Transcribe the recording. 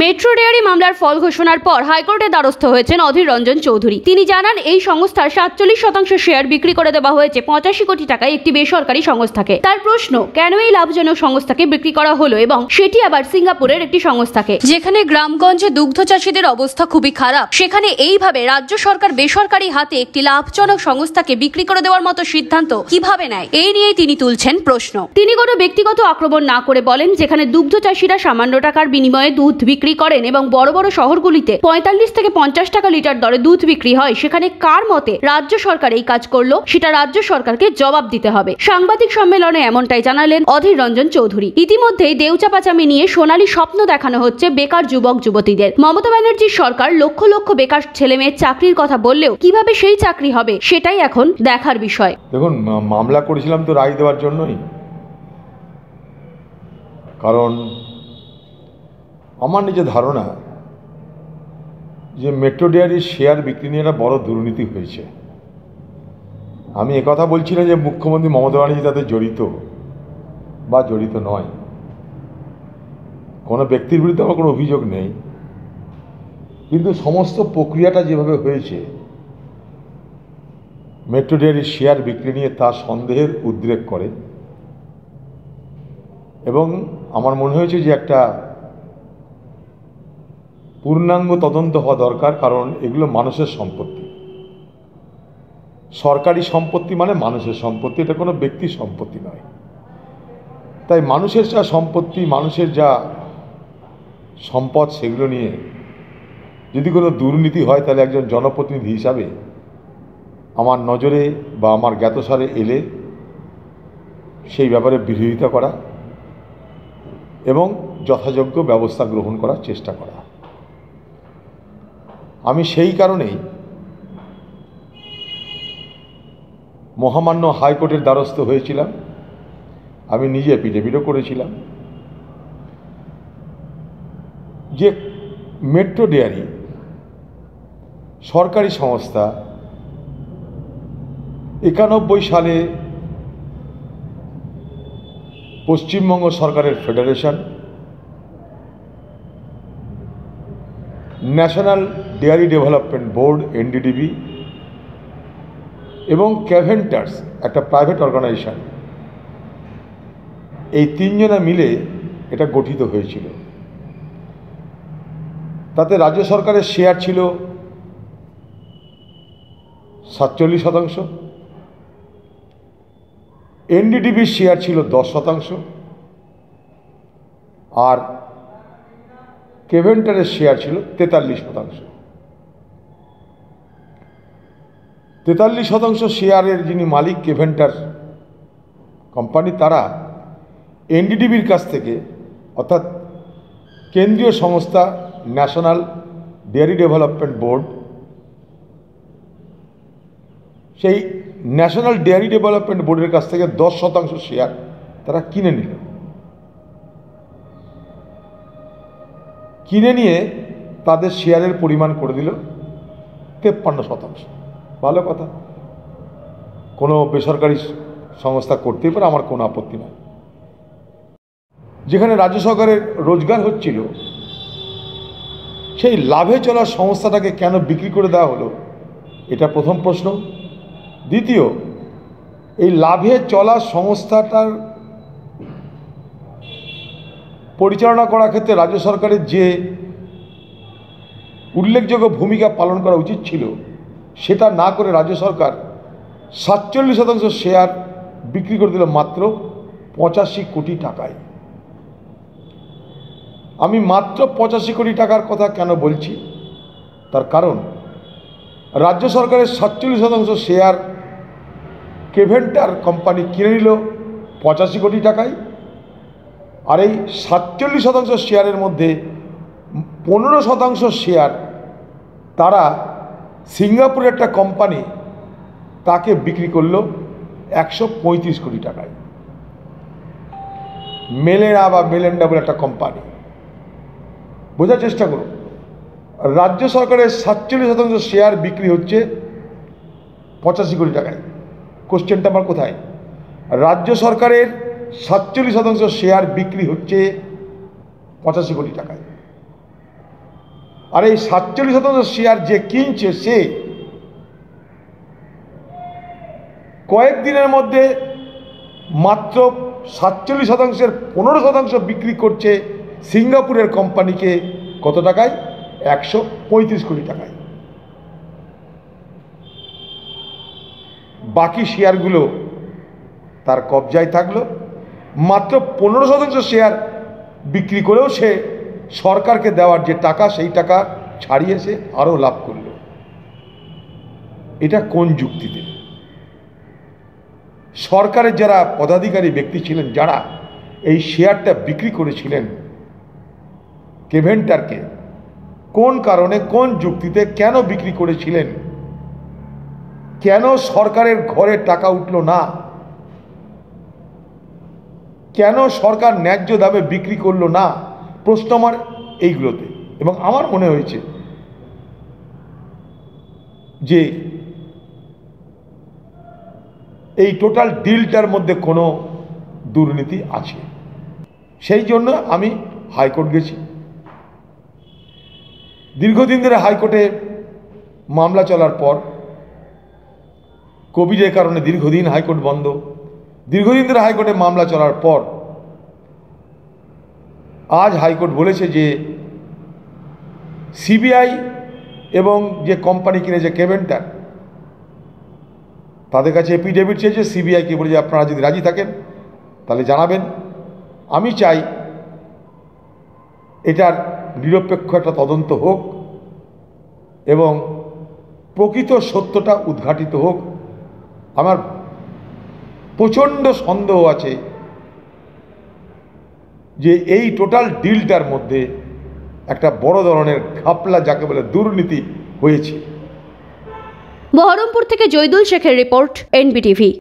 Metro dairy মামলার ফল ঘোষণার পর হাইকোর্টে দ্বারস্থ হয়েছেন অধীর রঞ্জন চৌধুরী। তিনি জানান, এই সংস্থার 47% শেয়ার বিক্রি করে দেওয়া হয়েছে 85 কোটি টাকায় একটি বেসরকারি সংস্থাকে। তার প্রশ্ন, কেন এই লাভজনক সংস্থাকে বিক্রি করা হলো এবং সেটি আবার সিঙ্গাপুরের একটি সংস্থাকে? যেখানে গ্রামগঞ্জে দুগ্ধ চাষীদের অবস্থা খুবই খারাপ, সেখানে এইভাবে রাজ্য সরকার বেসরকারি হাতে একটি লাভজনক সংস্থাকে বিক্রি করে দেওয়ার মতো সিদ্ধান্ত কিভাবে নেয়, এই নিয়েই তিনি তুলছেন প্রশ্ন। তিনি কোনো ব্যক্তিগত আক্রমণ না করে বলেন, যেখানে দুগ্ধ চাষীরা সামান্য টাকার বিনিময়ে দুধ বিক্রি করেন এবং বড় বড় শহরগুলিতে 45 থেকে 50 টাকা লিটার দরে দুধ বিক্রি হয়, সেখানে কার মতে রাজ্য সরকার এই কাজ করলো, সেটা রাজ্য সরকারকে জবাব দিতে হবে। সাংবাদিক সম্মেলনে এমনটাই জানালেন অধীর রঞ্জন চৌধুরী। ইতিমধ্যেই দেউচা পাচামি নিয়ে সোনালী স্বপ্ন দেখানো হচ্ছে বেকার যুবক যুবতীদের। মমতা ব্যানার্জির সরকার লক্ষ লক্ষ বেকার ছেলে মেয়ের চাকরির কথা বললেও কিভাবে সেই চাকরি হবে, সেটাই এখন দেখার বিষয়। দেখুন, মামলা করেছিলাম তো রায় দেওয়ার জন্যই, কারণ আমার নিজের ধারণা যে মেট্রো ডেয়ারির শেয়ার বিক্রি নিয়ে একটা বড় দুর্নীতি হয়েছে। আমি একথা বলছি না যে মুখ্যমন্ত্রী মমতা ব্যানার্জি তাতে জড়িত বা জড়িত নয়, কোনো ব্যক্তির বিরুদ্ধে আমার কোনো অভিযোগ নেই, কিন্তু সমস্ত প্রক্রিয়াটা যেভাবে হয়েছে মেট্রো ডেয়ারির শেয়ার বিক্রি নিয়ে তা সন্দেহের উদ্রেক করে এবং আমার মনে হয়েছে যে একটা পূর্ণাঙ্গ তদন্ত হওয়া দরকার। কারণ এগুলো মানুষের সম্পত্তি, সরকারি সম্পত্তি মানে মানুষের সম্পত্তি, এটা কোনো ব্যক্তির সম্পত্তি নয়। তাই মানুষের যা সম্পত্তি, মানুষের যা সম্পদ, সেগুলো নিয়ে যদি কোনো দুর্নীতি হয়, তাহলে একজন জনপ্রতিনিধি হিসাবে আমার নজরে বা আমার জ্ঞাতসারে এলে সেই ব্যাপারে বিরোধিতা করা এবং যথাযোগ্য ব্যবস্থা গ্রহণ করার চেষ্টা করা। আমি সেই কারণেই মহামান্য হাইকোর্টের দ্বারস্থ হয়েছিলাম। আমি নিজে এফিডেভিটও করেছিলাম যে মেট্রো ডেয়ারি সরকারি সংস্থা 91 সালে পশ্চিমবঙ্গ সরকারের federation, national dairy development board NDDB এবং ক্যাভেন্টার্স, একটা প্রাইভেট অর্গানাইজেশন, এই তিনজনে মিলে এটা গঠিত হয়েছিল। তাতে রাজ্য সরকারের শেয়ার ছিল 47%, NDDBর শেয়ার ছিল 10%, আর ক্যাভেন্টারের শেয়ার ছিল 43%। 43% শেয়ারের যিনি মালিক, ক্যাভেন্টার কোম্পানি, তারা NDDBর কাছ থেকে, অর্থাৎ কেন্দ্রীয় সংস্থা ন্যাশনাল ডেয়ারি ডেভেলপমেন্ট বোর্ড, সেই ন্যাশনাল ডেয়ারি ডেভেলপমেন্ট বোর্ডের কাছ থেকে 10% শেয়ার তারা কিনে নিল। কিনে নিয়ে তাদের শেয়ারের পরিমাণ করে দিল 53%। ভালো কথা, কোনো বেসরকারি সংস্থা করতেই পারে, আমার কোনো আপত্তি নাই। যেখানে রাজ্য সরকারের রোজগার হচ্ছিল, সেই লাভে চলা সংস্থাটাকে কেন বিক্রি করে দেওয়া হলো, এটা প্রথম প্রশ্ন। দ্বিতীয়, এই লাভে চলা সংস্থাটার পরিচালনা করার ক্ষেত্রে রাজ্য সরকারের যে উল্লেখযোগ্য ভূমিকা পালন করা উচিত ছিল, সেটা না করে রাজ্য সরকার 47% শেয়ার বিক্রি করে দিল মাত্র 85 কোটি টাকায়। আমি মাত্র 85 কোটি টাকার কথা কেন বলছি, তার কারণ রাজ্য সরকারের 47% শেয়ার ক্যাভেন্টার কোম্পানি কিনে নিল 85 কোটি টাকায়, আর এই 47% শেয়ারের মধ্যে 15% শেয়ার তারা সিঙ্গাপুরের একটা কোম্পানি তাকে বিক্রি করলো 135 কোটি টাকায়। মেলেনা বা মেলেন্ডা বলে একটা কোম্পানি। বোঝার চেষ্টা করুন, রাজ্য সরকারের 47% শেয়ার বিক্রি হচ্ছে 85 কোটি টাকায়। কোশ্চেনটা আমার কোথায়? রাজ্য সরকারের 47% শেয়ার বিক্রি হচ্ছে 85 কোটি টাকায়। আর এই 47% শেয়ার যে কিনছে সে কয়েকদিনের মধ্যে মাত্র 47%-এর 15% বিক্রি করছে সিঙ্গাপুরের কোম্পানিকে। কত টাকায়? 135 কোটি টাকায়। বাকি শেয়ারগুলো তার কবজায় থাকলো। মাত্র 15% শেয়ার বিক্রি করেও সে সরকারকে দেওয়ার যে টাকা, সেই টাকা ছাড়িয়ে সে আরও লাভ করল। এটা কোন যুক্তিতে? সরকারের যারা পদাধিকারী ব্যক্তি ছিলেন, যারা এই শেয়ারটা বিক্রি করেছিলেন কেভেন্টারকে, কোন কারণে, কোন যুক্তিতে, কেন বিক্রি করেছিলেন? কেন সরকারের ঘরে টাকা উঠল না? কেন সরকার ন্যায্য দামে বিক্রি করলো না? প্রশ্ন আমার এইগুলোতে। এবং আমার মনে হয়েছে যে এই টোটাল ডিলটার মধ্যে কোনো দুর্নীতি আছে। সেই জন্য আমি হাইকোর্ট গেছি। দীর্ঘদিন ধরে হাইকোর্টে মামলা চলার পর, কোভিডের কারণে দীর্ঘদিন হাইকোর্ট বন্ধ, দীর্ঘদিন ধরে হাইকোর্টে মামলা চলার পর আজ হাইকোর্ট বলেছে যে সিবিআই এবং যে কোম্পানি কিনেছে কেভেন্টার, তাদের কাছে এফিডেভিট চেয়েছে। সিবিআইকে বলে যে আপনারা যদি রাজি থাকেন তাহলে জানাবেন। আমি চাই এটার নিরপেক্ষ একটা তদন্ত হোক এবং প্রকৃত সত্যটা উদ্ঘাটিত হোক। আমার প্রচণ্ড সন্দেহ আছে যে এই টোটাল ডিলটার মধ্যে একটা বড় ধরনের ঘাপলা, যাকে বলে দুর্নীতি, হয়েছে। বহরমপুর থেকে জয়দুল শেখের রিপোর্ট, এনবিটিভি।